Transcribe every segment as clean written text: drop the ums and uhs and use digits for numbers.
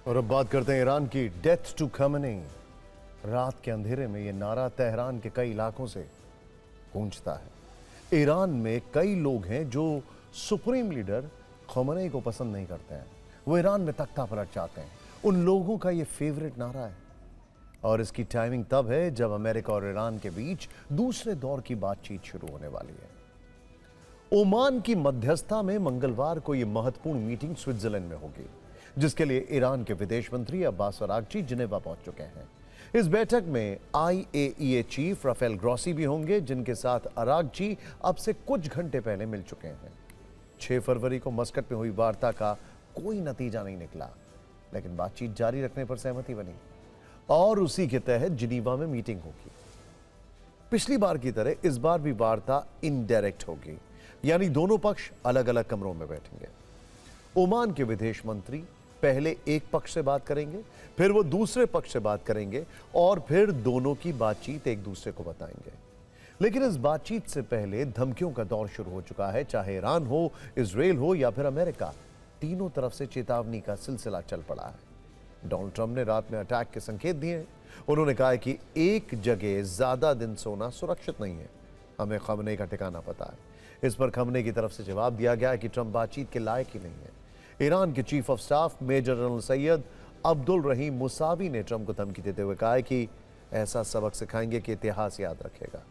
और अब बात करते हैं ईरान की। Death to Khamenei. रात के अंधेरे में यह नारा तेहरान के कई इलाकों से गूंजता है। ईरान में कई लोग हैं जो सुप्रीम लीडर खमेनी को पसंद नहीं करते हैं, वो ईरान में तख्ता पलट चाहते हैं। उन लोगों का यह फेवरेट नारा है और इसकी टाइमिंग तब है जब अमेरिका और ईरान के बीच दूसरे दौर की बातचीत शुरू होने वाली है। ओमान की मध्यस्थता में मंगलवार को यह महत्वपूर्ण मीटिंग स्विट्जरलैंड में होगी, जिसके लिए ईरान के विदेश मंत्री अब्बास अरागची जिनेवा पहुंच चुके हैं। इस बैठक में IAEA चीफ राफेल ग्रॉसी भी होंगे, जिनके साथ अरागची अब से कुछ घंटे पहले मिल चुके हैं। 6 फरवरी को मस्कट में हुई वार्ता का कोई नतीजा नहीं निकला, लेकिन बातचीत जारी रखने पर सहमति बनी और उसी के तहत जिनीवा में मीटिंग होगी। पिछली बार की तरह इस बार भी वार्ता इनडायरेक्ट होगी, यानी दोनों पक्ष अलग अलग कमरों में बैठेंगे। ओमान के विदेश मंत्री पहले एक पक्ष से बात करेंगे, फिर वो दूसरे पक्ष से बात करेंगे और फिर दोनों की बातचीत एक दूसरे को बताएंगे। लेकिन इस बातचीत से पहले धमकियों का दौर शुरू हो चुका है। चाहे ईरान हो, इजराइल हो या फिर अमेरिका, तीनों तरफ से चेतावनी का सिलसिला चल पड़ा है। डोनाल्ड ट्रंप ने रात में अटैक के संकेत दिए हैं। उन्होंने कहा है कि एक जगह ज्यादा दिन सोना सुरक्षित नहीं है, हमें खमेनी का ठिकाना पता है। इस पर खमेनी की तरफ से जवाब दिया गया है कि ट्रंप बातचीत के लायक ही नहीं है। ईरान के chief of staff major general Sayyid Abdul Rahim Mousavi ने ट्रंप को धमकी देते हुए कहा है कि ऐसा सबक सिखाएंगे कि इतिहास याद रखेगा।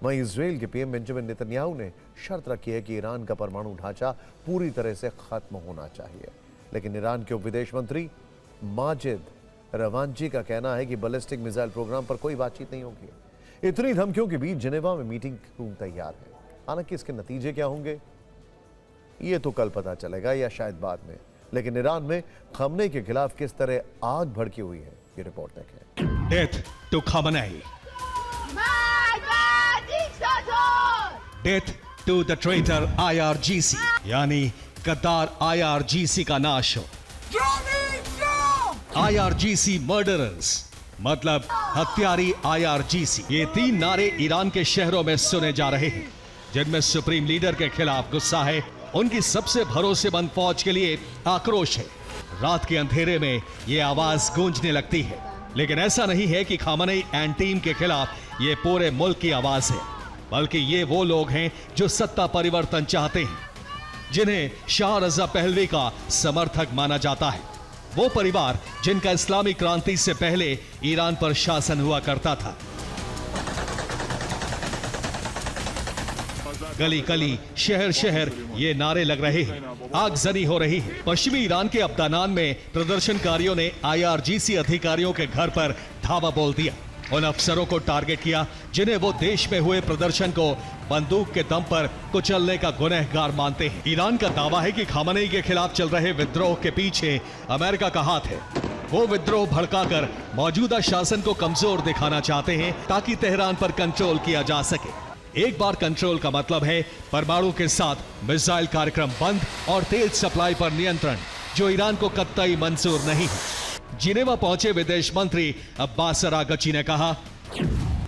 वहीं इजराइल के पीएम बेंजामिन नेतन्याहू ने शर्त रखी है कि ईरान का परमाणु ढांचा पूरी तरह से खत्म होना चाहिए। लेकिन ईरान के उप विदेश मंत्री माजिद रवांची का कहना है कि बैलिस्टिक मिसाइल प्रोग्राम पर कोई बातचीत नहीं होगी। इतनी धमकियों के बीच जिनेवा में मीटिंग रूम तैयार है। हालांकि इसके नतीजे क्या होंगे ये तो कल पता चलेगा या शायद बाद में। लेकिन ईरान में खमेनी के खिलाफ किस तरह आग भड़की हुई है, ये रिपोर्ट देखें। Death to Khamenei, death to the traitor IRGC, यानी गद्दार IRGC का नाश हो। IRGC मर्डरर्स मतलब हत्यारी IRGC, ये 3 नारे ईरान के शहरों में सुने जा रहे हैं, जिनमें सुप्रीम लीडर के खिलाफ गुस्सा है, उनकी सबसे भरोसेमंद फौज के लिए आक्रोश है। रात के अंधेरे में ये आवाज गूंजने लगती है। लेकिन ऐसा नहीं है कि खमेनी एंड टीम के खिलाफ ये पूरे मुल्क की आवाज है, बल्कि ये वो लोग हैं जो सत्ता परिवर्तन चाहते हैं, जिन्हें शाह रजा पहलवी का समर्थक माना जाता है। वो परिवार जिनका इस्लामी क्रांति से पहले ईरान पर शासन हुआ करता था। गली गली, शहर शहर ये नारे लग रहे हैं, आगजनी हो रही है। पश्चिमी ईरान के अब्दानान में प्रदर्शनकारियों ने IRGC अधिकारियों के घर पर धावा बोल दिया। उन अफसरों को टारगेट किया जिन्हें वो देश में हुए प्रदर्शन को बंदूक के दम पर कुचलने का गुनहगार मानते हैं। ईरान का दावा है कि खमेनी के खिलाफ चल रहे विद्रोह के पीछे अमेरिका का हाथ है। वो विद्रोह भड़काकर मौजूदा शासन को कमजोर दिखाना चाहते हैं ताकि तेहरान पर कंट्रोल किया जा सके। एक बार कंट्रोल का मतलब है परमाणु के साथ मिसाइल कार्यक्रम बंद और तेल सप्लाई पर नियंत्रण, जो ईरान को कतई मंजूर नहीं है। जिनेवा पहुंचे विदेश मंत्री अब्बास अरागची ने कहा,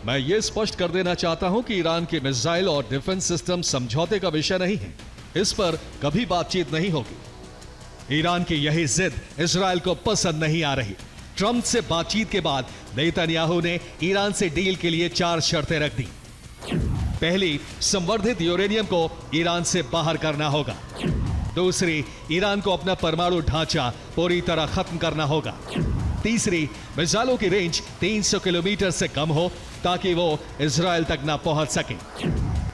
मैं ये स्पष्ट कर देना चाहता हूं कि ईरान के मिसाइल और डिफेंस सिस्टम समझौते का विषय नहीं है। इस पर कभी बातचीत नहीं होगी। ईरान की यही जिद इजराइल को पसंद नहीं आ रही। ट्रंप से बातचीत के बाद नेतन्याहू ने ईरान से डील के लिए 4 शर्तें रख दी। पहली, संवर्धित यूरेनियम को ईरान से बाहर करना होगा। दूसरी, ईरान को अपना परमाणु ढांचा पूरी तरह खत्म करना होगा। तीसरी, मिसाइलों की रेंज 300 किलोमीटर से कम हो ताकि वो इजराइल तक ना पहुंच सके।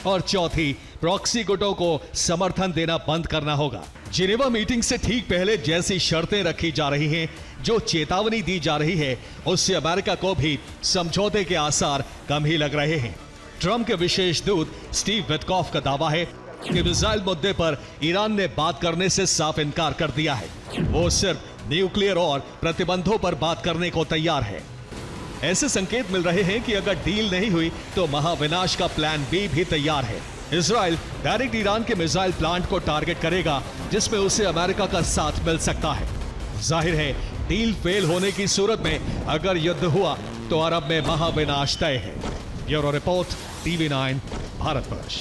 और चौथी, प्रॉक्सी गुटों को समर्थन देना बंद करना होगा। जिनेवा मीटिंग से ठीक पहले जैसी शर्तें रखी जा रही हैं, जो चेतावनी दी जा रही है, उससे अमेरिका को भी समझौते के आसार कम ही लग रहे हैं। ट्रंप के विशेष दूत स्टीव विटकॉफ का दावा है कि मिसाइल मुद्दे पर ईरान ने बात करने से साफ इनकार कर दिया है। वो सिर्फ न्यूक्लियर और प्रतिबंधों पर बात करने को तैयार है। ऐसे संकेत मिल रहे हैं कि अगर डील नहीं हुई तो महाविनाश का प्लान B भी तैयार है। इजराइल डायरेक्ट ईरान के मिसाइल प्लांट को टारगेट करेगा, जिसमें उसे अमेरिका का साथ मिल सकता है। जाहिर है, डील फेल होने की सूरत में अगर युद्ध हुआ तो अरब में महाविनाश तय है। Bureau report, TV9 Bharatvarsh.